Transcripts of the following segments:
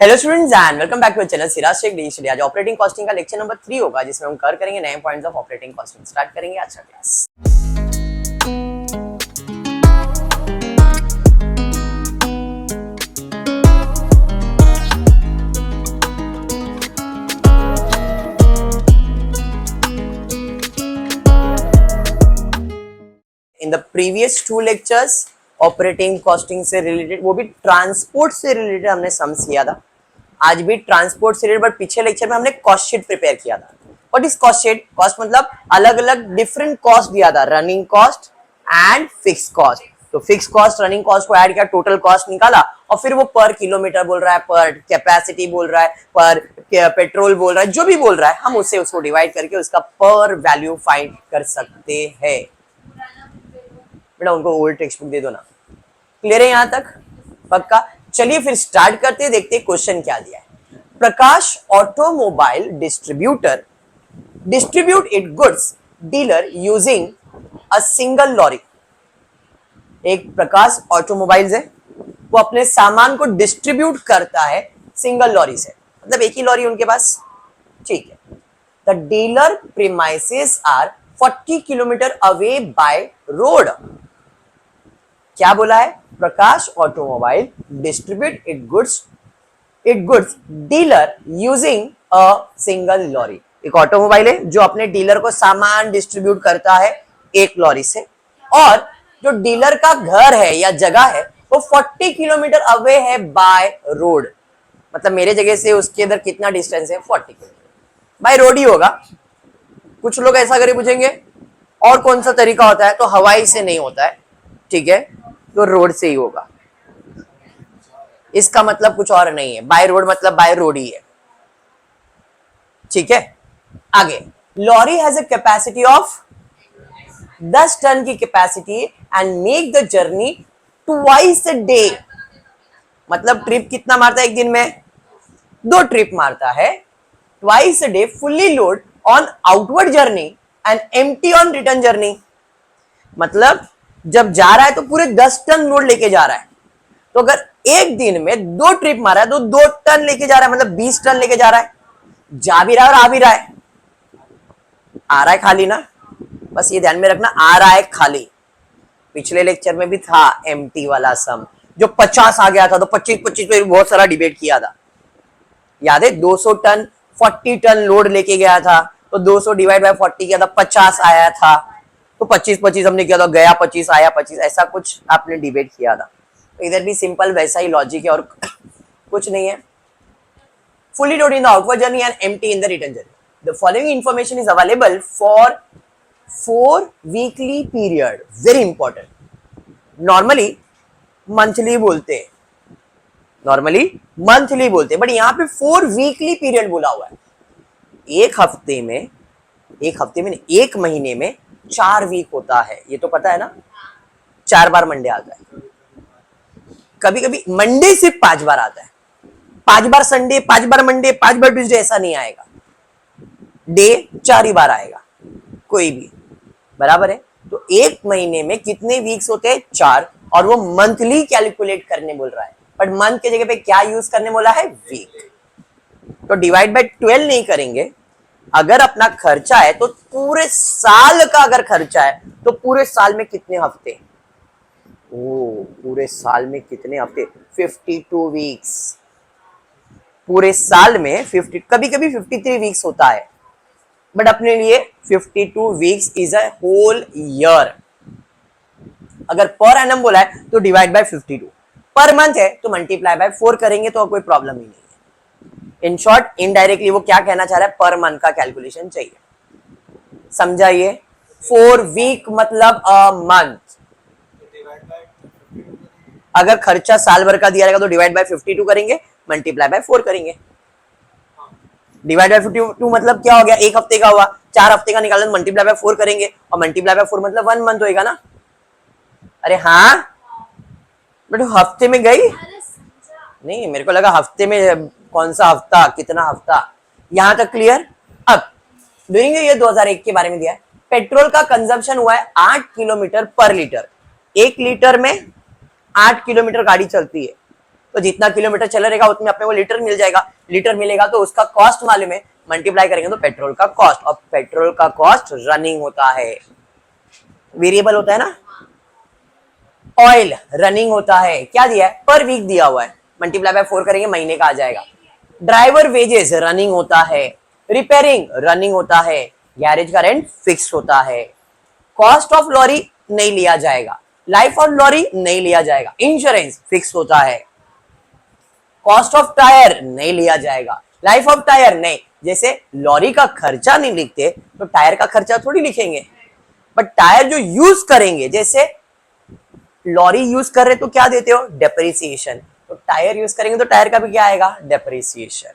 Hello students and welcome back to channel Siraj Shaikh D study. आज operating costing का lecture number 3 होगा, जिसमें हम कवर करेंगे नए points of operating costing. Start करेंगे आज का class. In the previous 2 lectures operating costing से रिलेटेड, वो भी ट्रांसपोर्ट से रिलेटेड हमने सम्स किया था। आज भी ट्रांसपोर्ट से रिलेटेड, बट पिछले लेक्चर में हमने कॉस्ट शीट प्रिपेयर किया था। What is cost sheet? Cost मतलब अलग अलग डिफरेंट कॉस्ट दिया था, running cost and fix cost. तो फिक्स कॉस्ट रनिंग कॉस्ट को ऐड किया, टोटल कॉस्ट निकाला, और फिर वो पर किलोमीटर बोल रहा है, पर कैपेसिटी बोल रहा है, पर पेट्रोल बोल रहा है, जो भी बोल रहा है हम उससे उसको डिवाइड करके उसका पर वैल्यू फाइंड कर सकते हैं। बेटा उनको ओल्ड टेक्स्ट बुक दे दो ना। क्लियर है यहां तक? पक्का? चलिए फिर स्टार्ट करते हैं, देखते हैं क्वेश्चन क्या दिया है। Prakash automobile distributor distribute it goods dealer using a single lorry. एक प्रकाश ऑटोमोबाइल्स है, वो अपने सामान को डिस्ट्रीब्यूट करता है सिंगल लॉरी से, मतलब एक ही लॉरी उनके पास। ठीक है। The dealer premises are 40 kilometre away by road. क्या बोला है? Prakash automobile distribute it goods dealer using a single lorry. एक ऑटोमोबाइल है जो अपने डीलर को सामान डिस्ट्रीब्यूट करता है एक लॉरी से, और जो डीलर का घर है या जगह है वो 40 किलोमीटर अवे है बाय रोड। मतलब मेरे जगह से उसके इधर कितना डिस्टेंस है? 40 किलोमीटर बाय रोड ही होगा। कुछ लोग ऐसा करके पूछेंगे और कौन सा तरीका होता है, तो हवाई से नहीं होता है, ठीक है, तो रोड से ही होगा। इसका मतलब कुछ और नहीं है, बाय रोड मतलब बाय रोड ही है। ठीक है, आगे। Lorry has a capacity of 10 ton की capacity and make the journey twice a day. मतलब ट्रिप कितना मारता है एक दिन में? 2 ट्रिप मारता है। Twice a day fully load on outward journey and empty on return journey. मतलब जब जा रहा है तो पूरे 10 टन लोड लेके जा रहा है। तो अगर एक दिन में 2 ट्रिप मारा है तो 2 टन लेके जा रहा है, मतलब 20 टन लेके जा रहा है। जा भी रहा है और आ भी रहा है। आ रहा है खाली ना, बस ये ध्यान में रखना, आ रहा है खाली। पिछले लेक्चर में भी था एम्प्टी वाला सम, जो 50 आ गया था, तो 25 पे बहुत सारा डिबेट किया था। याद है? 200 टन 40 टन लोड लेके गया था, तो 200 डिवाइड बाय 40 किया था, 50 आया था। तो 25 हमने किया था, गया 25 आया 25, ऐसा कुछ आपने डिबेट किया था। तो इधर भी सिंपल वैसा ही लॉजिक है और कुछ नहीं है। Fully load in the outward journey and empty in the return journey. The following information is available for 4 weekly period. Very important. Normally monthly बोलते हैं, बट यहां पे 4 वीकली पीरियड बोला हुआ है। एक हफ्ते में नहीं, एक महीने में 4 वीक होता है, ये तो पता है ना। 4 बार मंडे आता है, कभी कभी मंडे सिर्फ 5 बार आता है, 5 बार संडे, 5 बार मंडे, 5 बार ट्यूसडे, ऐसा नहीं आएगा। डे 4 ही बार आएगा, कोई भी। बराबर है? तो एक महीने में कितने वीक्स होते हैं? 4, और वो मंथली कैलकुलेट करने बोल रहा है, बट मंथ के जगह पे क्या यूज करने बोला है? वीक। तो डिवाइड बाय 12 नहीं करेंगे। अगर अपना खर्चा है तो पूरे साल का, अगर खर्चा है तो पूरे साल में कितने हफ्ते? पूरे साल में कितने हफ्ते? 52 वीक्स। पूरे साल में 50, कभी कभी 53 वीक्स होता है, बट अपने लिए 52 weeks is a whole year. अगर पर एनम बोला है तो डिवाइड बाय 52, पर मंथ है तो मल्टीप्लाई बाय 4 करेंगे, तो कोई प्रॉब्लम ही नहीं है। इन शॉर्ट, इनडायरेक्टली वो क्या कहना चाह रहा है? पर मंथ का कैलकुलेशन चाहिए। समझाइए। 4 वीक मतलब अ मंथ। अगर खर्चा साल भर का दिया रहेगा तो डिवाइड बाय 52 करेंगे, मल्टीप्लाई बाय 4 करेंगे। डिवाइड बाय 52 मतलब क्या हो गया? एक हफ्ते का हुआ, 4 हफ्ते का निकालना, मल्टीप्लाई बाय 4 करेंगे, और मल्टीप्लाई बाय 4 मतलब 1 मंथ होएगा ना। अरे हाँ बेटो, हफ्ते में गई नहीं, मेरे को लगा हफ्ते में कौन सा हफ्ता, कितना हफ्ता। यहां तक क्लियर? अब ड्यूरिंग ईयर 2001 के बारे में दिया है। पेट्रोल का कंजम्पशन हुआ है 8 किलोमीटर पर लीटर। 1 लीटर में 8 किलोमीटर गाड़ी चलती है। तो जितना किलोमीटर चला रहेगा उतने अपने को लीटर मिल जाएगा, लीटर मिलेगा तो उसका कॉस्ट मालूम है, मल्टीप्लाई करेंगे तो पेट्रोल का कॉस्ट, और पेट्रोल का कॉस्ट रनिंग होता है, वेरिएबल होता है ना। ऑयल रनिंग होता है, क्या दिया है, पर वीक दिया हुआ है, मल्टीप्लाई बाय 4 करेंगे महीने का आ जाएगा। ड्राइवर वेजेस रनिंग होता है, रिपेयरिंग रनिंग होता है, गैरेज का रेंट फिक्स होता है, कॉस्ट ऑफ लॉरी नहीं लिया जाएगा, लाइफ ऑफ लॉरी नहीं लिया जाएगा, इंश्योरेंस फिक्स होता है, कॉस्ट ऑफ टायर नहीं लिया जाएगा, लाइफ ऑफ टायर नहीं। जैसे लॉरी का खर्चा नहीं लिखते तो टायर का खर्चा थोड़ी लिखेंगे, बट टायर जो यूज करेंगे, जैसे लॉरी यूज कर रहे तो क्या देते हो, डेप्रिसिएशन, तो टायर यूज करेंगे तो टायर का भी क्या आएगा, डेप्रिसिएशन।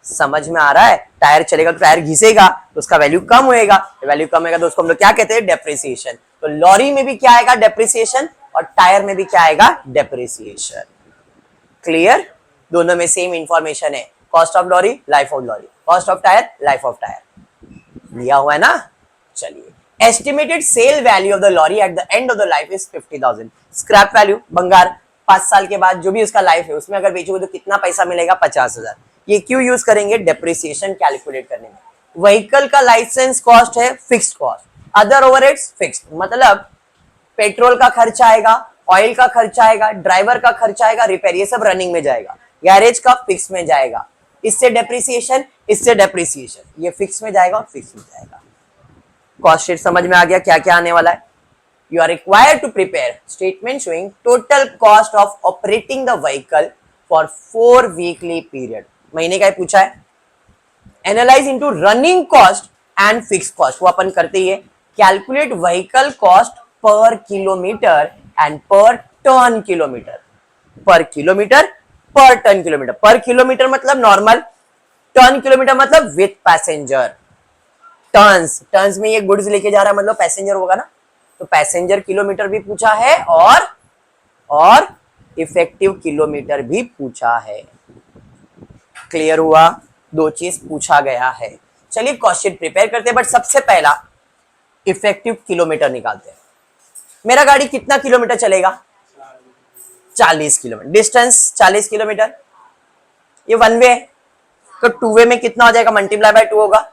समझ में आ रहा है, टायर चलेगा तो टायर घिसेगा तो उसका वैल्यू कम होएगा, वैल्यू कम होगा तो उसको हम लोग क्या कहते हैं, डेप्रिसिएशन। तो लॉरी में भी क्या आएगा, डेप्रिसिएशन, और टायर में भी क्या आएगा, डेप्रिसिएशन। क्लियर, दोनों में सेम इंफॉर्मेशन है, cost of lorry, life of lorry, cost of tyre, life of tyre, लिया हुआ है ना। चलिए, estimated sale value of the lorry at the end of the life is 50,000। Scrap value, भंगार, 5 साल के बाद जो भी उसका लाइफ है उसमें अगर बेचोगे तो कितना पैसा मिलेगा, 50,000। ये क्यों यूज करेंगे, डेप्रिसिएशन कैलकुलेट करने में। व्हीकल का लाइसेंस कॉस्ट है fixed cost, other overheads fixed, मतलब पेट्रोल का खर्चा आएगा, ऑयल का खर्चा आएगा, ड्राइवर का खर्चा आएगा, रिपेयर, ये सब रनिंग में जाएगा, गैरेज का फिक्स में जाएगा, इससे डेप्रिसिएशन, इससे डेप्रिसिएशन, ये फिक्स में जाएगा और फिक्स में जाएगा। कॉस्ट शीट समझ में आ गया क्या क्या आने वाला है। You are required to prepare statement showing total cost of operating the vehicle for 4 weekly period. महीने का ही पूछा है। Analyze into running cost and fixed cost, वो अपन करते ही है। Calculate vehicle cost per kilometer and per ton kilometer. Per kilometer, per ton kilometer. Per kilometer मतलब normal, ton kilometre मतलब with passenger. Turns, turns में ये गुड्स लेके जा रहा है मतलब पैसेंजर होगा ना, तो पैसेंजर किलोमीटर भी पूछा है और इफेक्टिव किलोमीटर भी पूछा है। क्लियर हुआ, 2 चीज पूछा गया है। चलिए कॉस्ट शीट प्रिपेयर करते हैं, बट सबसे पहला इफेक्टिव किलोमीटर निकालते हैं। मेरा गाड़ी कितना किलोमीटर चलेगा, 40 किलोमीटर, डिस्टेंस 40 किलोमीटर, ये 1 वे है तो 2 वे में कितना हो जाएगा, मल्टीप्लाई बाय 2 होगा।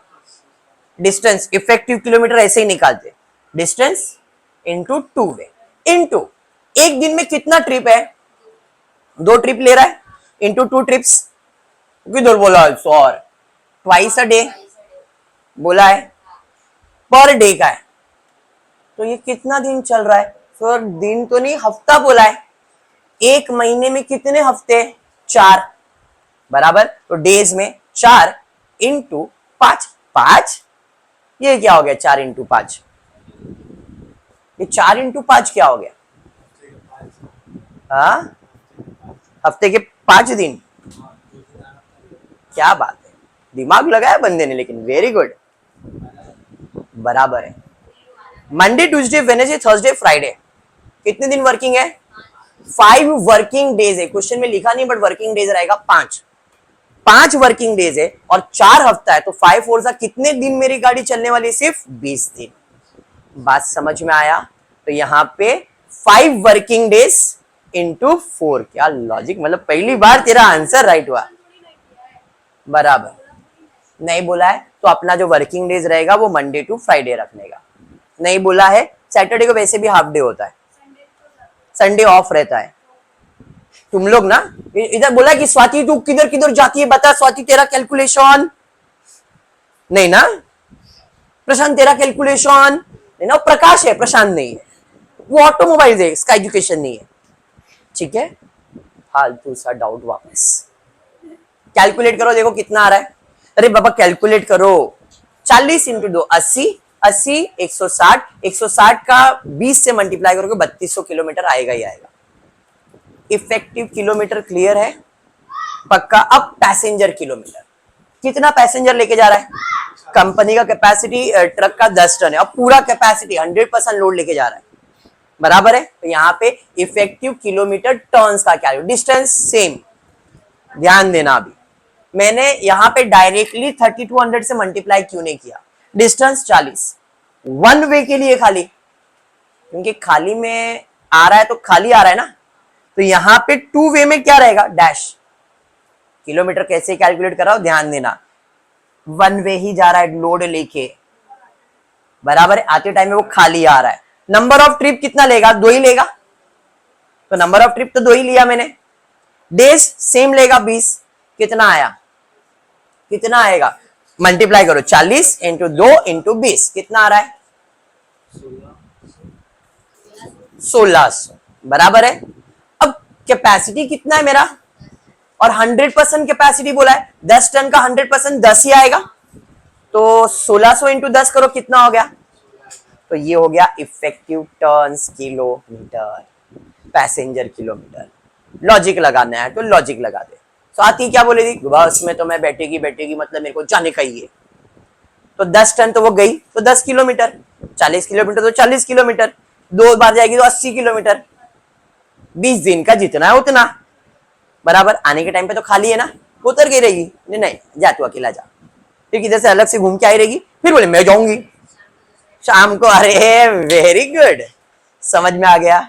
डिस्टेंस, इफेक्टिव किलोमीटर ऐसे ही निकालते, डिस्टेंस इंटू 2 वे, इंटू एक दिन में कितना ट्रिप है, 2 ट्रिप ले रहा है, इंटू 2 ट्रिप्स, किधर बोला है सॉर, ट्वाइस अ डे बोला है, पर डे का है, तो ये कितना दिन चल रहा है सर, दिन तो नहीं हफ्ता बोला है, एक महीने में कितने हफ्ते, 4, बराबर, तो डेज में 4 इंटू 5, 5, ये क्या हो गया, 4 इंटू 5, ये 4 इंटू 5 क्या हो गया, हाँ, हफ्ते के 5 दिन, क्या बात है, दिमाग लगाया बंदे ने, लेकिन वेरी गुड, बराबर है। Monday, Tuesday, Wednesday, Thursday, Friday, कितने दिन वर्किंग है, 5 वर्किंग डेज है, क्वेश्चन में लिखा नहीं बट वर्किंग डेज रहेगा 5 वर्किंग डेज है और 4 हफ्ता है, तो 5 और कितने दिन मेरी गाड़ी चलने वाली है, सिर्फ 20 दिन। बात समझ में आया, तो यहाँ पे 5 वर्किंग डेज इंटू 4, क्या लॉजिक, मतलब पहली बार तेरा आंसर राइट हुआ, बराबर। नहीं बोला है तो अपना जो वर्किंग डेज रहेगा वो मंडे टू फ्राइडे रखने का, नहीं बोला है सैटरडे को वैसे भी हाफ डे होता है, संडे ऑफ रहता है। तुम लोग ना इधर बोला कि स्वाति तू किधर किधर जाती है, बता स्वाति तेरा कैलकुलेशन, नहीं ना, प्रशांत तेरा कैलकुलेशन नहीं ना, प्रकाश है, प्रशांत नहीं है, वो ऑटोमोबाइल है, इसका एजुकेशन नहीं है, ठीक है। फालतू सा डाउट वापस कैलकुलेट करो, देखो कितना आ रहा है, अरे बाबा कैलकुलेट करो, 40 इंटू 2 80, 80 160, 160 का 20 से मल्टीप्लाई करोगे 3200 किलोमीटर आएगा ही आएगा। इफेक्टिव किलोमीटर क्लियर है, पक्का। अब पैसेंजर किलोमीटर, कितना पैसेंजर लेके जा रहा है, कंपनी का कैपेसिटी ट्रक का 10 टन है, अब पूरा कैपेसिटी 100% लोड लेके जा रहा है, बराबर है, तो यहाँ पे इफेक्टिव किलोमीटर टर्न्स का क्या, डिस्टेंस सेम, ध्यान देना। अभी मैंने यहाँ पे डायरेक्टली 3200 से मल्टीप्लाई क्यों नहीं किया, डिस्टेंस 40, 1 वे के लिए खाली, क्योंकि खाली में आ रहा है तो खाली आ रहा है ना, तो यहां पे टू वे में क्या रहेगा, डैश। किलोमीटर कैसे कैलकुलेट कर रहा हूं ध्यान देना, वन वे ही जा रहा है लोड लेके, बराबर है। आते टाइम में वो खाली आ रहा है। नंबर ऑफ ट्रिप कितना लेगा, 2 ही लेगा, तो नंबर ऑफ ट्रिप तो 2 ही लिया मैंने। डेज सेम लेगा 20, कितना आया, कितना आएगा, मल्टीप्लाई करो 40 इंटू 2 इंटू 20, कितना आ रहा है 1600, बराबर है। अब कैपेसिटी कितना है मेरा, और 100% कैपेसिटी बोला है, 10 टन का 100% 10 ही आएगा, तो 1600 इंटू 10 करो, कितना हो गया, तो ये हो गया effective turns kilometre, passenger kilometre. Logic लगाना है तो लॉजिक लगा दे। साथ ही क्या बोलेगी, बस में तो मैं बैठेगी बैठेगी मतलब मेरे को जाने का ही है, तो 10 टन तो वो गई तो 10 किलोमीटर, 40 किलोमीटर तो 40 किलोमीटर, 2 बार जाएगी तो 80 किलोमीटर, 20 दिन का जितना है उतना, बराबर। आने के टाइम पे तो खाली है ना, उतर के रहेगी, नहीं नहीं जा तू अकेला जा, फिर किधर से अलग से घूम के आई रहेगी, फिर बोले मैं जाऊंगी शाम को। अरे वेरी गुड, समझ में आ गया।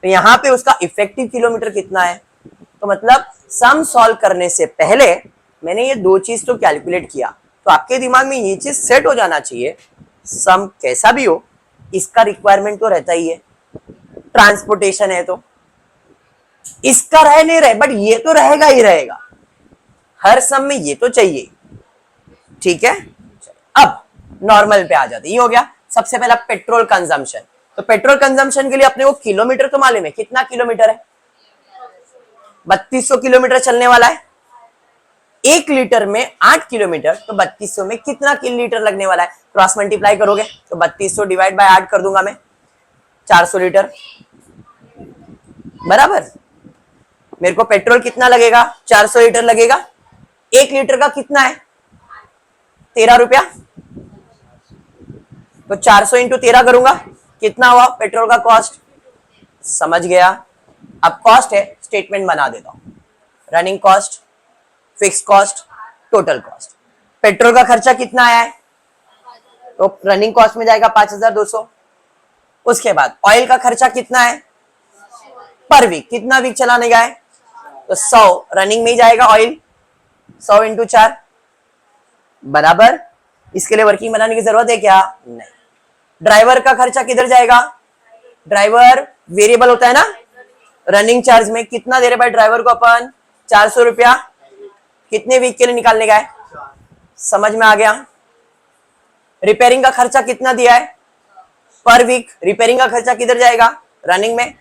तो यहां पे उसका इफेक्टिव किलोमीटर कितना है, तो मतलब सम सॉल्व करने से पहले मैंने ये 2 चीज तो कैलकुलेट किया, तो आपके दिमाग में ये चीज सेट हो जाना चाहिए, सम कैसा भी हो इसका रिक्वायरमेंट तो रहता ही है, ट्रांसपोर्टेशन है तो इसका रहे नहीं रहे, बट ये तो रहेगा ही रहेगा, हर सम में ये तो चाहिए, ठीक है। अब नॉर्मल पे आ जाते, ये हो गया सबसे पहला पेट्रोल कंजम्पशन। तो पेट्रोल कंजम्पशन के लिए अपने को किलोमीटर तो मालूम है, कितना किलोमीटर है, 3200 किलोमीटर चलने वाला है, 1 लीटर में 8 किलोमीटर, तो 3200 में कितना लीटर लगने वाला है, क्रॉस मल्टीप्लाई करोगे तो 3200 डिवाइड बाय 8 कर दूंगा मैं, 400 लीटर, बराबर। मेरे को पेट्रोल कितना लगेगा, 400 लीटर लगेगा, 1 लीटर का कितना है 13 रुपया, तो 400 इंटू 13 करूंगा, कितना हुआ पेट्रोल का कॉस्ट, समझ गया। अब कॉस्ट है, स्टेटमेंट बना देता हूं, running cost, fix cost, total cost. Petrol का खर्चा कितना आया है, तो रनिंग कॉस्ट में जाएगा 5200। उसके बाद ऑयल का खर्चा कितना है पर वीक, कितना वीक चलाने का है, तो 100 रनिंग में ही जाएगा ऑयल, 100 इंटू 4, बराबर। इसके लिए वर्किंग बनाने की जरूरत है क्या, नहीं। ड्राइवर का खर्चा किधर जाएगा, ड्राइवर वेरिएबल होता है ना, रनिंग चार्ज में कितना दे रहे भाई ड्राइवर को अपन, 400 रुपया, कितने वीक के लिए निकालने का है, समझ में आ गया। रिपेयरिंग का खर्चा कितना दिया है पर वीक, रिपेयरिंग का खर्चा किधर जाएगा, रनिंग में,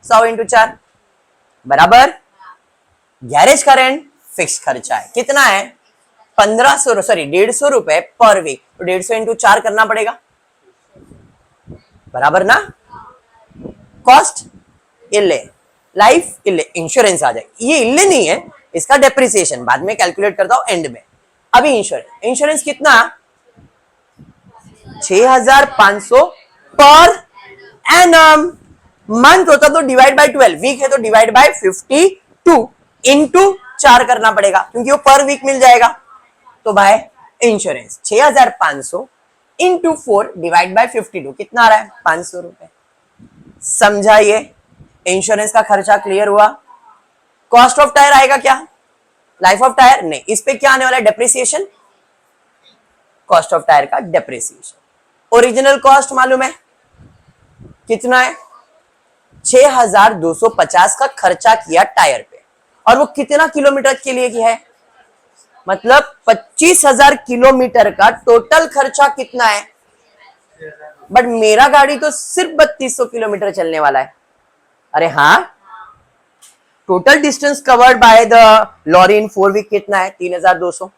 100 इंटू 4, बराबर। गैरेज का रेंट फिक्स खर्चा है, कितना है 1500, सॉरी 150 रुपए पर वीक, तो 150 इंटू 4 करना पड़ेगा, बराबर ना। कॉस्ट इल्ले, लाइफ इल्ले, इंश्योरेंस आ जाए, ये इल्ले नहीं है, इसका डेप्रिसिएशन बाद में कैलकुलेट करता हूं एंड में। अभी इंश्योरेंस, इंश्योरेंस कितना 6500 पर एनम, मंथ होता तो डिवाइड बाय 12, वीक है तो डिवाइड बाय 52 इंटू 4 करना पड़ेगा, क्योंकि वो पर वीक मिल जाएगा। तो भाई इंश्योरेंस 6500 इंटू 4 डिवाइड बाय 52, कितना आ रहा है 500 रुपए, समझा। ये इंश्योरेंस का खर्चा क्लियर हुआ। कॉस्ट ऑफ टायर आएगा क्या, लाइफ ऑफ टायर नहीं, इस पे क्या आने वाला है डेप्रिसिएशन, कॉस्ट ऑफ टायर का डेप्रिसिएशन। ओरिजिनल कॉस्ट मालूम है कितना है, 6250 का खर्चा किया टायर पे, और वो कितना किलोमीटर के लिए किया है, मतलब 25000 किलोमीटर का टोटल खर्चा कितना है, बट मेरा गाड़ी तो सिर्फ 3200 किलोमीटर चलने वाला है। अरे हाँ, total distance covered by the lorry in 4 week कितना है 3200।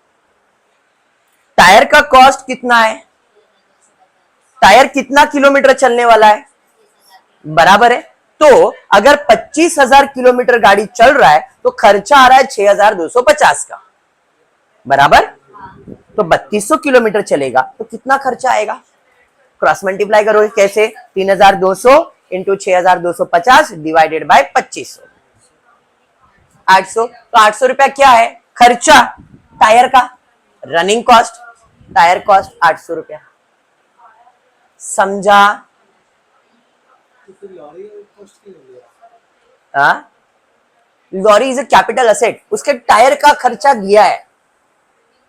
टायर का कॉस्ट कितना है, टायर कितना किलोमीटर चलने वाला है, बराबर है। तो अगर 25000 किलोमीटर गाड़ी चल रहा है तो खर्चा आ रहा है 6250 का, बराबर। तो 3200 किलोमीटर चलेगा तो कितना खर्चा आएगा, क्रॉस मल्टीप्लाई करोगे कैसे, 3200 इंटू 6250 डिवाइडेड बाय 2500, 800। तो 800 रुपया क्या है खर्चा टायर का, रनिंग कॉस्ट, टायर कॉस्ट 800 रुपया, समझा। हाँ, lorry is a capital asset, उसके टायर का खर्चा दिया है।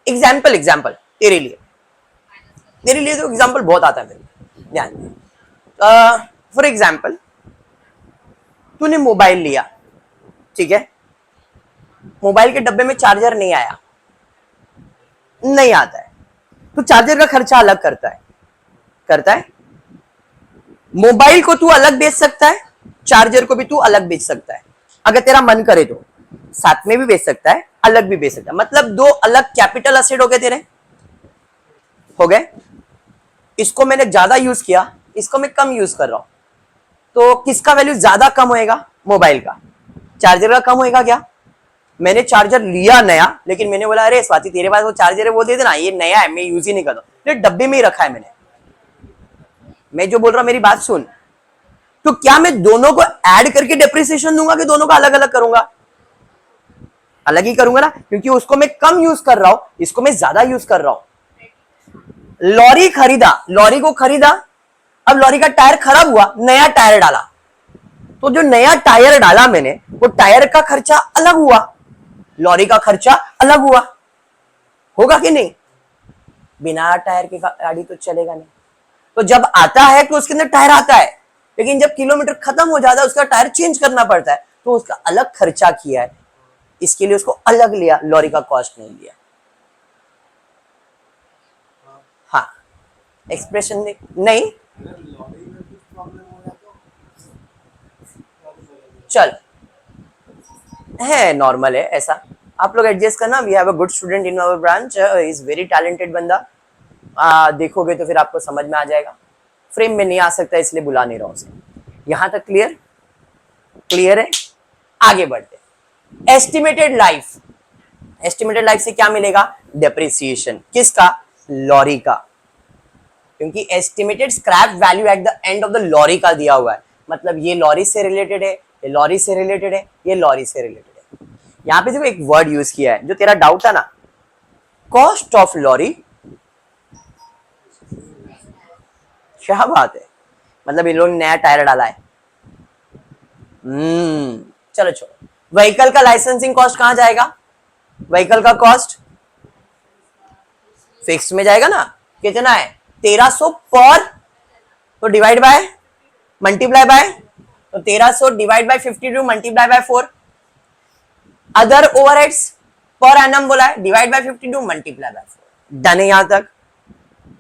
एग्जाम्पल तेरे लिए तो एग्जाम्पल बहुत आता है मेरे ध्यान। फॉर एग्जाम्पल तूने मोबाइल लिया, ठीक है, मोबाइल के डब्बे में चार्जर नहीं आया, नहीं आता है, तो चार्जर का खर्चा अलग करता है। मोबाइल को तू अलग बेच सकता है, चार्जर को भी तू अलग बेच सकता है, अगर तेरा मन करे तो साथ में भी बेच सकता है, अलग भी बेच सकता है। मतलब दो अलग कैपिटल असेट हो गए तेरे, हो गए। इसको मैंने ज्यादा यूज किया, इसको मैं कम यूज कर रहा हूं, तो किसका वैल्यू ज्यादा कम होएगा? मोबाइल का। चार्जर का कम होएगा क्या? मैंने चार्जर लिया नया, लेकिन मैंने बोला अरे स्वाति तेरे पास वो चार्जर है वो दे देना, ये नया है मैं यूज ही नहीं करता, तो डब्बे में ही रखा है मैंने। मैं जो बोल रहा हूं मेरी बात सुन, तो क्या मैं दोनों को ऐड करके डेप्रिसिएशन दूंगा कि दोनों का अलग अलग करूंगा? अलग ही करूंगा ना, क्योंकि उसको मैं कम यूज कर रहा हूं, इसको मैं ज्यादा यूज कर रहा हूं। लॉरी खरीदा, लॉरी को खरीदा, अब लॉरी का टायर खराब हुआ, नया टायर डाला, तो जो नया टायर डाला मैंने, वो टायर का खर्चा अलग हुआ, लॉरी का खर्चा अलग हुआ, होगा कि नहीं? बिना टायर के गाड़ी तो चलेगा नहीं। तो जब आता है तो उसके अंदर टायर आता है, लेकिन जब किलोमीटर खत्म हो जाता है उसका टायर चेंज करना पड़ता है, तो उसका अलग खर्चा किया है, इसके लिए उसको अलग लिया, लॉरी का कॉस्ट नहीं लिया। हाँ, एक्सप्रेशन नहीं, चल है नॉर्मल है ऐसा, आप लोग एडजस्ट करना। We have a good student in our branch, is very talented बंदा, देखोगे तो फिर आपको समझ में आ जाएगा। फ्रेम में नहीं आ सकता इसलिए बुला नहीं रहा उसे। यहां तक क्लियर? क्लियर है? आगे बढ़ते। एस्टिमेटेड लाइफ, एस्टिमेटेड लाइफ से क्या मिलेगा? डेप्रिसिएशन। किसका? लॉरी का, क्योंकि estimated scrap value at the end of the lorry का दिया हुआ है, मतलब ये लॉरी से रिलेटेड है, ये लॉरी से रिलेटेड है, ये लॉरी से रिलेटेड है। यहां पे देखो एक वर्ड यूज किया है जो तेरा डाउट था ना, कॉस्ट ऑफ लॉरी। क्या बात है, मतलब इन लोगों ने नया टायर डाला है। चलो छोड़ो। व्हीकल का लाइसेंसिंग कॉस्ट कहां जाएगा? व्हीकल का कॉस्ट फिक्स में जाएगा ना, कितना है? 1300 पर, तो डिवाइड बाय, मल्टीप्लाई बाय, तो 1300 divide by 52 multiply by 4। Other overheads per annum बोला है, divide by 52 multiply by 4। Done है यहां तक?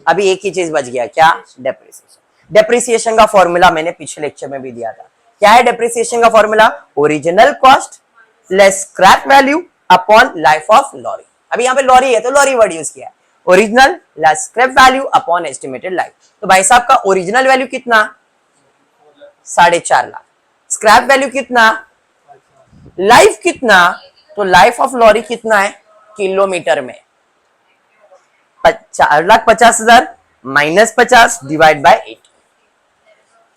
अभी एक ही चीज बच गया, क्या? डेप्रिसिएशन। डेप्रिसिएशन का फॉर्मूला मैंने पिछले लेक्चर में भी दिया था। क्या है डेप्रिसिएशन का formula? Original cost less scrap value upon life of lorry. अभी यहाँ पे लॉरी है तो लॉरी वर्ड यूज किया है। Original less scrap value upon estimated life. तो भाई साहब का ओरिजिनल वैल्यू कितना? 4.5 लाख। स्क्रैप वैल्यू कितना? लाइफ कितना? तो लाइफ ऑफ लॉरी कितना है किलोमीटर में? 4,50,000 माइनस 50 डिवाइड बाय 8।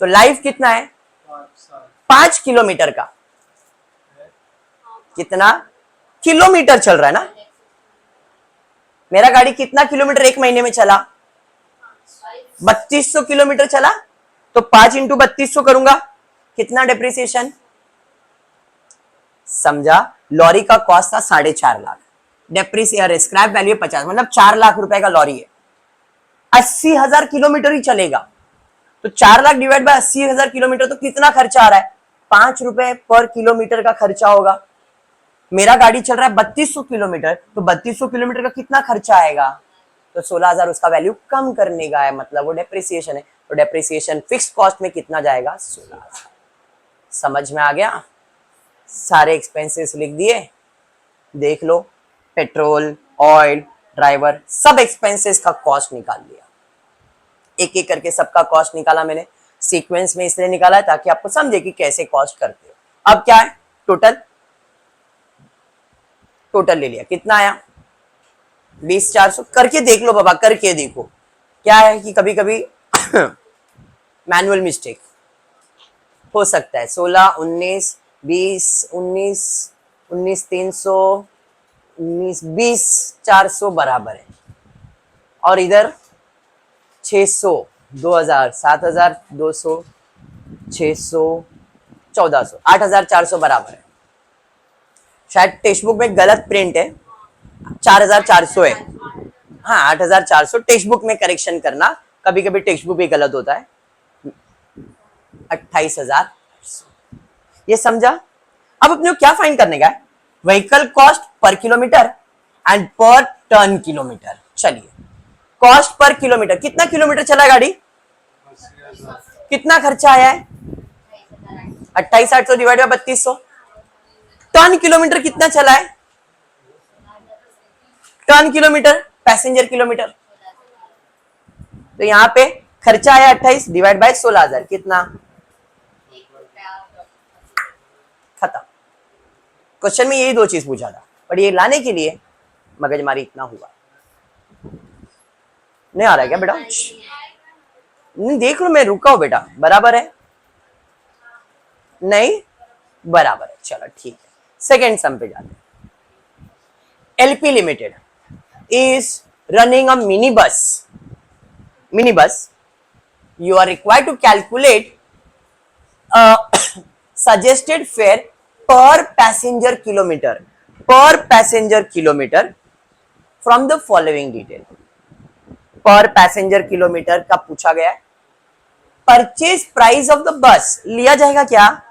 तो लाइफ कितना है? 5 किलोमीटर का। कितना किलोमीटर चल रहा है ना? मेरा गाड़ी कितना किलोमीटर एक महीने में चला? 3200 किलोमीटर चला, तो 5 इंटू 3200 करूंगा, कितना डेप्रिसिएशन? समझा? लॉरी का कॉस्ट था 4.5 लाख, डेप्रिसिएशन स्क्रैप वैल्यू 50, मतलब 4 लाख रुपए का लॉरी है, 80,000 किलोमीटर ही चलेगा, तो 4 लाख डिवाइड बाय 80,000 किलोमीटर, तो कितना खर्चा आ रहा है? 5 रुपए पर किलोमीटर का खर्चा होगा। मेरा गाड़ी चल रहा है 3200 किलोमीटर, तो 3200 किलोमीटर का कितना खर्चा आएगा? तो 16,000 उसका वैल्यू कम करने का है, मतलब वो डेप्रिसिएशन है, तो डेप्रिसिएशन फिक्स कॉस्ट में कितना जाएगा? 16,000। समझ में आ गया? सारे एक्सपेंसेस लिख दिए, देख लो, पेट्रोल, ऑयल, ड्राइवर, सब एक्सपेंसेस का कॉस्ट निकाल लिया, एक एक करके सबका कॉस्ट निकाला मैंने। सीक्वेंस में इसलिए निकाला है ताकि आपको समझे कि कैसे कॉस्ट करते हो। अब क्या है? टोटल, टोटल ले लिया, कितना आया? 20,400। करके देख लो बाबा, करके देखो। क्या है कि कभी कभी मैनुअल मिस्टेक हो सकता है। 16, 19, 20, 19, 19,300, 19, 20,400 बराबर है, और इधर 600, 2,000, 7,200, 600, 1400, 8400 बराबर है। शायद टेक्स्ट बुक में गलत प्रिंट है, 4400 है। हाँ 8400 टेक्स्ट बुक में करेक्शन करना, कभी कभी टेक्स्ट बुक भी गलत होता है। 28,000, ये समझा। अब अपने को क्या फाइंड करने का है, vehicle cost per kilometre and पर टर्न किलोमीटर। चलिए कॉस्ट पर किलोमीटर, कितना किलोमीटर चला गाड़ी, कितना खर्चा आया है, 28,800 डिवाइड बाय 3200। टर्न किलोमीटर कितना चला है, टर्न किलोमीटर पैसेंजर किलोमीटर, तो यहां पे खर्चा आया 28 डिवाइड बाय 16,000, कितना, खत्म। क्वेश्चन में यही दो चीज पूछा था, बट ये लाने के लिए मगजमारी इतना हुआ। नहीं आ रहा है क्या बेटा, नहीं देख लो मैं रुका हूं बेटा, बराबर है, नहीं बराबर है, चलो ठीक है। सेकेंड सम पे जाते हैं। LP limited is running a mini bus, you are required to calculate suggested fare per passenger kilometer from the following detail। पर पैसेंजर किलोमीटर का पूछा गया है। Purchase price of the bus लिया जाएगा क्या,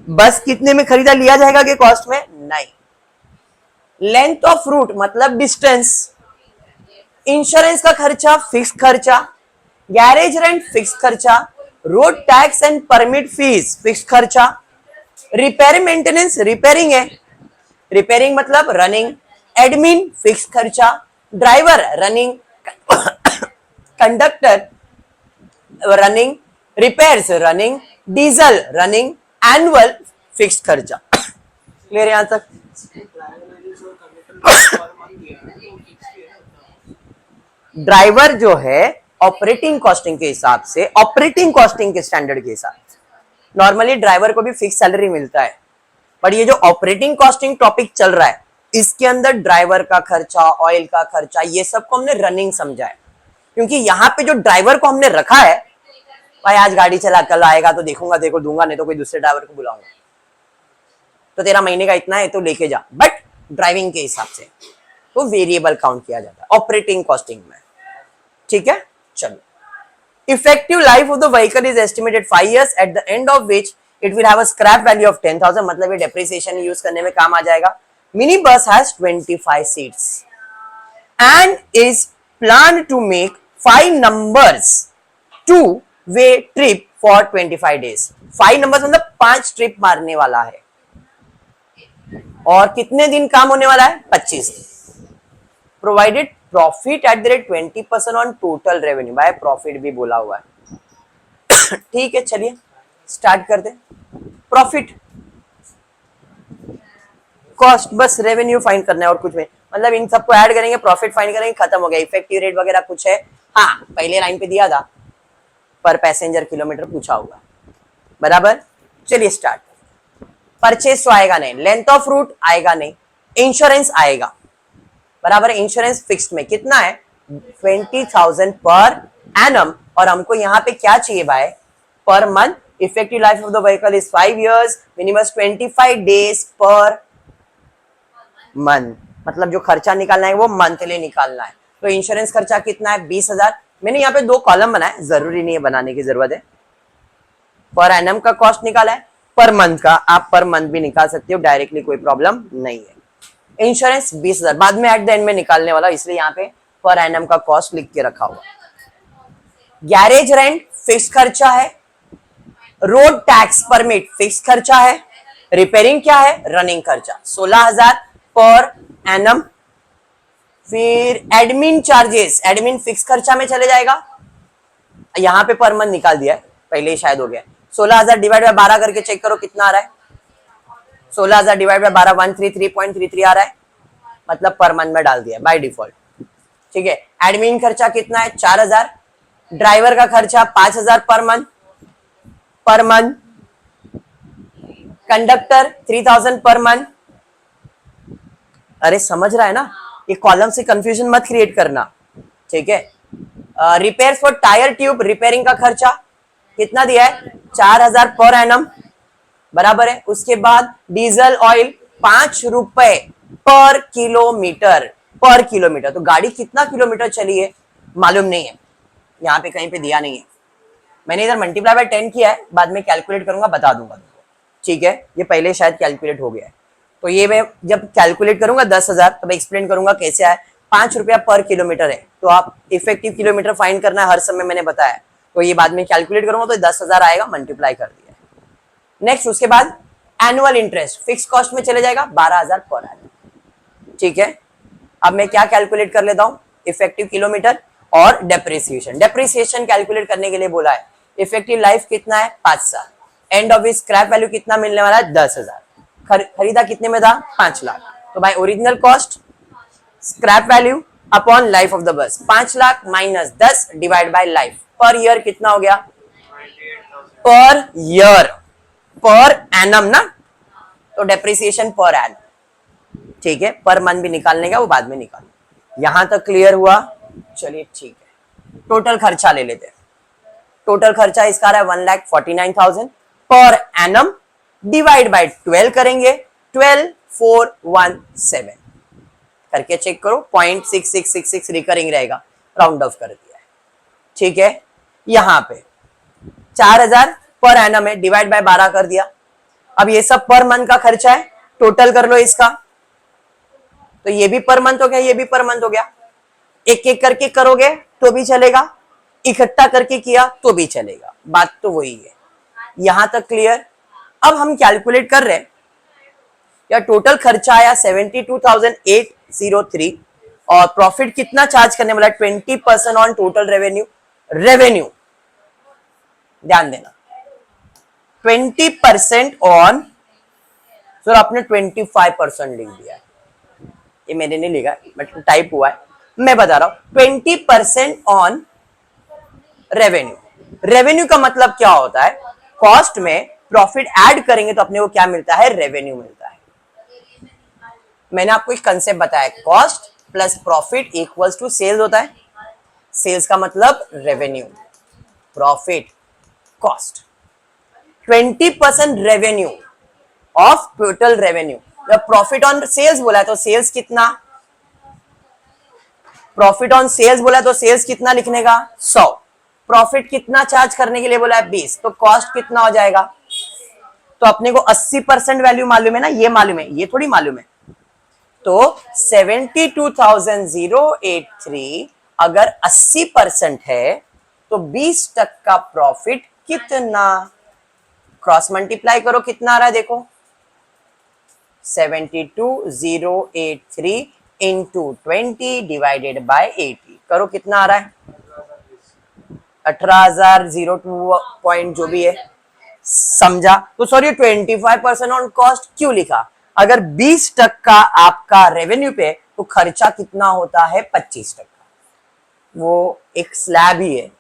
बस कितने में खरीदा लिया जाएगा कि कॉस्ट में, नहीं। लेंथ ऑफ रूट मतलब डिस्टेंस, इंश्योरेंस का खर्चा फिक्स खर्चा, गैरेज रेंट फिक्स खर्चा, road tax and permit fees fix खर्चा, रिपेयर मेंटेनेंस रिपेयरिंग है, रिपेयरिंग मतलब रनिंग, एडमिन फिक्स खर्चा, driver running, conductor running, repairs running, diesel running, annual fix खर्चा। क्लियर यहां तक। ड्राइवर जो है ऑपरेटिंग कॉस्टिंग के हिसाब से, ऑपरेटिंग कॉस्टिंग के स्टैंडर्ड के हिसाब से, नॉर्मली ड्राइवर को भी फिक्स सैलरी मिलता है, पर ये जो ऑपरेटिंग कॉस्टिंग टॉपिक चल रहा है इसके अंदर ड्राइवर का खर्चा, ऑयल का खर्चा, ये सब को हमने रनिंग समझा है। क्योंकि यहाँ पे जो ड्राइवर को हमने रखा है, भाई आज गाड़ी चला, कल आएगा तो देखूंगा, देखो दूंगा, नहीं तो कोई दूसरे ड्राइवर को बुलाऊंगा, तो तेरा महीने का इतना है तो लेके जा, बट ड्राइविंग के हिसाब से तो वेरिएबल काउंट किया जाता है ऑपरेटिंग कॉस्टिंग में। ठीक है, चलो। Effective life of the vehicle is estimated 5 years, eight the end of which it will have a scrap value of 10,000, मतलब ये डेप्रिसिएशन यूज करने में काम आ जाएगा। Mini bus has 25 seats and is planned to make 5 numbers two-way trip for 25 days। 5 numbers मतलब 5 trip मारने वाला है, और कितने दिन काम होने वाला है, 25 दिन। Provided profit at the rate 20% on total revenue, भाई प्रॉफिट भी बोला हुआ है। ठीक है, चलिए स्टार्ट कर दे। प्रॉफिट, कॉस्ट, बस रेवेन्यू फाइंड करना है और कुछ नहीं, मतलब इन सबको ऐड करेंगे, प्रॉफिट फाइंड करेंगे, खत्म हो गया। इफेक्टिव रेट वगैरह कुछ है, हाँ पहले लाइन पे दिया था, पर पैसेंजर किलोमीटर पूछा होगा, बराबर। चलिए स्टार्ट। परचेस तो आएगा नहीं, लेंथ ऑफ रूट आएगा नहीं, इंश्योरेंस आएगा, बराबर। इंश्योरेंस फिक्स्ड में कितना है, 20,000 पर एनम, और हमको यहाँ पे क्या चाहिए भाई, per month. Effective life of the vehicle is 5 years, minimum 25 days per month, मतलब जो खर्चा निकालना है वो मंथली निकालना है। तो इंश्योरेंस खर्चा कितना है, 20,000। मैंने यहाँ पे 2 कॉलम बनाए, जरूरी नहीं है बनाने की जरूरत है। पर एनम का कॉस्ट निकाला है, पर मंथ का आप पर मंथ भी निकाल सकते हो डायरेक्टली, कोई प्रॉब्लम नहीं है। इंश्योरेंस 20,000 बाद में एट द एंड में निकालने वाला, इसलिए यहाँ पे पर एनम का कॉस्ट लिख के रखा हुआ। गैरेज रेंट फिक्स खर्चा है, रोड टैक्स परमिट फिक्स खर्चा है, रिपेयरिंग क्या है, रनिंग खर्चा 16,000 पर एनम। फिर एडमिन चार्जेस, एडमिन फिक्स खर्चा में चले जाएगा, यहां पे पर मंथ निकाल दिया है, पहले ही शायद हो गया। 16,000 डिवाइड बाय 12 करके चेक करो कितना आ रहा है, 16,000 डिवाइड बाय 12 133.33 आ रहा है, मतलब पर मंथ में डाल दिया बाय डिफॉल्ट। ठीक है, एडमिन खर्चा कितना है, 4,000, ड्राइवर का खर्चा 5,000 per month, conductor 3,000 per month. अरे समझ रहा है ना, ये कॉलम से कंफ्यूजन मत क्रिएट करना, ठीक है। Repair for tyre tube, repairing का खर्चा कितना दिया है, 4,000 पर एनम, बराबर है। उसके बाद डीजल ऑयल 5 रुपए पर किलोमीटर, पर किलोमीटर। तो गाड़ी कितना किलोमीटर चली है मालूम नहीं है, यहाँ पे कहीं पे दिया नहीं है। मैंने इधर मल्टीप्लाई बाय 10 किया है, बाद में कैलकुलेट करूंगा बता दूंगा तुमको, ठीक है। ये पहले शायद कैलकुलेट हो गया है, तो ये मैं जब कैलकुलेट करूंगा 10,000 तब एक्सप्लेन करूंगा कैसे आए। 5 रुपया पर किलोमीटर है, तो आप इफेक्टिव किलोमीटर फाइंड करना है हर समय, मैंने बताया। तो ये बाद में कैलकुलेट करूंगा तो 10,000 आएगा, मल्टीप्लाई कर दिया। नेक्स्ट उसके बाद एनुअल इंटरेस्ट फिक्स कॉस्ट में चले जाएगा 12,000 पर एनम, ठीक है। अब मैं क्या कैलकुलेट कर लेता हूं, इफेक्टिव किलोमीटर और डेप्रिसिएशन। डेप्रिसिएशन कैलकुलेट करने के लिए बोला है इफेक्टिव लाइफ कितना है 5 साल, एंड ऑफ स्क्रैप वैल्यू कितना मिलने वाला है 10,000, खरीदा कितने में था 5 लाख। तो भाई original cost scrap value upon life of the bus, 5 lakh minus 10 divide by life, per year कितना हो गया, पर ईयर, पर एनम ना, तो डेप्रिसिएशन पर एनम, ठीक है। पर मंथ भी निकालने का वो बाद में निकाल। यहां तक क्लियर हुआ, चलिए ठीक है। टोटल खर्चा ले लेते हैं। टोटल खर्चा इसका रहा है 1,49,000 पर एनम, डिवाइड बाय 12 करेंगे, 12,417 करके चेक करो, 0.6666 रिकरिंग रहेगा, राउंड ऑफ कर दिया है, ठीक है। यहां पे 4,000 पर एनम है, डिवाइड बाय 12 कर दिया। अब ये सब पर मंथ का खर्चा है, टोटल कर लो इसका, तो ये भी पर मंथ हो गया, ये भी पर मंथ हो गया। एक एक करके करोगे तो भी चलेगा, इकट्ठा करके किया तो भी चलेगा, बात तो वही है। यहां तक क्लियर। अब हम कैलकुलेट कर रहे हैं, या टोटल खर्चा आया 72,803 और प्रॉफिट कितना चार्ज करने वाला है 20% ऑन टोटल रेवेन्यू। रेवेन्यू ध्यान देना 20% ऑन, सर आपने 25% लिख दिया है, ये मैंने नहीं लिखा बट टाइप हुआ है, मैं बता रहा हूं 20% ऑन रेवेन्यू। रेवेन्यू का मतलब क्या होता है, कॉस्ट में प्रॉफिट ऐड करेंगे तो अपने को क्या मिलता है, रेवेन्यू मिलता है। मैंने आपको एक कंसेप्ट बताया, cost plus profit equals to sales होता है। सेल्स का मतलब revenue, profit cost. 20% revenue of total revenue, जब प्रॉफिट ऑन सेल्स बोला है तो सेल्स कितना, प्रॉफिट ऑन सेल्स बोला है तो सेल्स कितना लिखने का 100, प्रॉफिट कितना चार्ज करने के लिए बोला है 20, तो कॉस्ट कितना हो जाएगा। तो अपने को 80% वैल्यू मालूम है ना, ये मालूम है, ये थोड़ी मालूम है। तो 72,083 अगर 80% है तो 20% का प्रॉफिट कितना, क्रॉस मल्टीप्लाई करो कितना आ रहा है देखो, 72,083 इंटू 20 डिवाइडेड बाय 80 करो कितना आ रहा है 18,002 पॉइंट जो भी है, समझा। तो सॉरी 25% ऑन कॉस्ट क्यों लिखा, अगर 20% आपका रेवेन्यू पे तो खर्चा कितना होता है 25%। वो एक स्लैब ही है,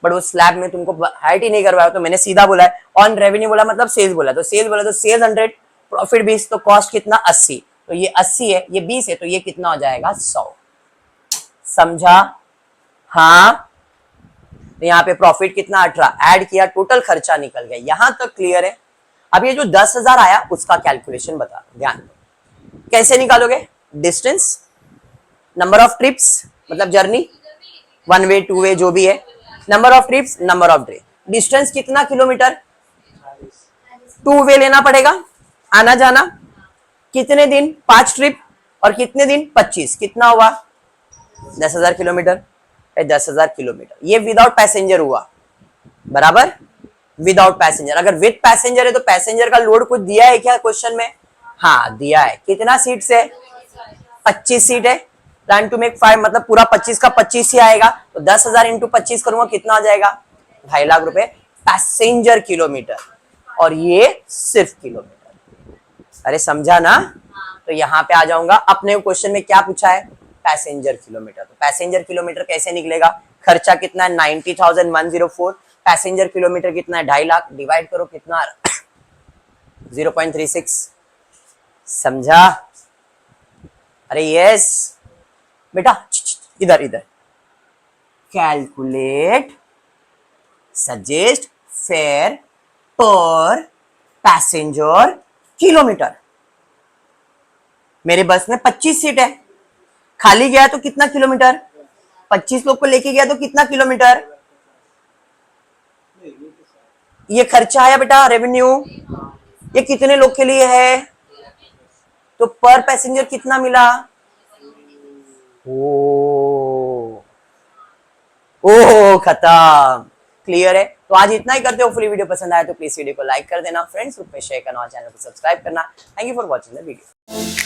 बट वो स्लैब में तुमको हाइट ही नहीं करवाया, तो मैंने सीधा बोला है ऑन रेवेन्यू बोला मतलब सेल्स बोला, तो सेल्स बोला तो सेल्स 100, प्रॉफिट 20, तो कॉस्ट कितना 80, तो ये 80 है, ये 20 है, तो ये कितना हो जाएगा 100, समझा। हाँ, तो यहाँ पे प्रॉफिट कितना 18, ऐड किया, टोटल खर्चा निकल गया, यहां तक क्लियर है। अब ये जो 10,000 आया उसका कैलकुलेशन बता, ध्यान दो कैसे निकालोगे, डिस्टेंस, नंबर ऑफ ट्रिप्स मतलब जर्नी, 1 वे 2 वे जो भी है, number of trips, number of day, distance कितना किलोमीटर, 2 वे लेना पड़ेगा आना जाना, कितने दिन 5 ट्रिप और कितने दिन 25, कितना हुआ 10,000 किलोमीटर, 10,000 किलोमीटर। ये विदाउट पैसेंजर हुआ, बराबर, विदाउट पैसेंजर। अगर विद पैसेंजर है तो पैसेंजर का लोड कुछ दिया है क्या क्वेश्चन में, हाँ दिया है, कितना सीट से 25 सीट है, प्लान टू मेक 5 मतलब पूरा 25 का 25 ही आएगा, तो 10,000 इंटू 25 करूंगा कितना आ जाएगा 2.5 लाख रुपए पैसेंजर किलोमीटर, और ये सिर्फ किलोमीटर। अरे समझा ना, तो यहां पे आ जाऊंगा, अपने क्वेश्चन में क्या पूछा है पैसेंजर किलोमीटर, तो पैसेंजर किलोमीटर कैसे निकलेगा, खर्चा कितना है 90,104, पैसेंजर किलोमीटर कितना है 2.5 लाख, डिवाइड करो कितना 0.36, समझा। अरे यस बेटा, इधर इधर, कैलकुलेट सजेस्ट फेयर पर पैसेंजर किलोमीटर। मेरे बस में 25 सीट है, खाली गया तो कितना किलोमीटर, 25 लोग को लेके गया तो कितना किलोमीटर, ये खर्चा आया बेटा रेवेन्यू। ये कितने लोग के लिए है, तो पर पैसेंजर कितना मिला, ओ खत्म। क्लियर है। तो आज इतना ही करते हो। फुली वीडियो पसंद आया तो प्लीज वीडियो को लाइक कर देना, फ्रेंड्स ग्रुप में शेयर करना और चैनल को सब्सक्राइब करना। Thank you for watching the video.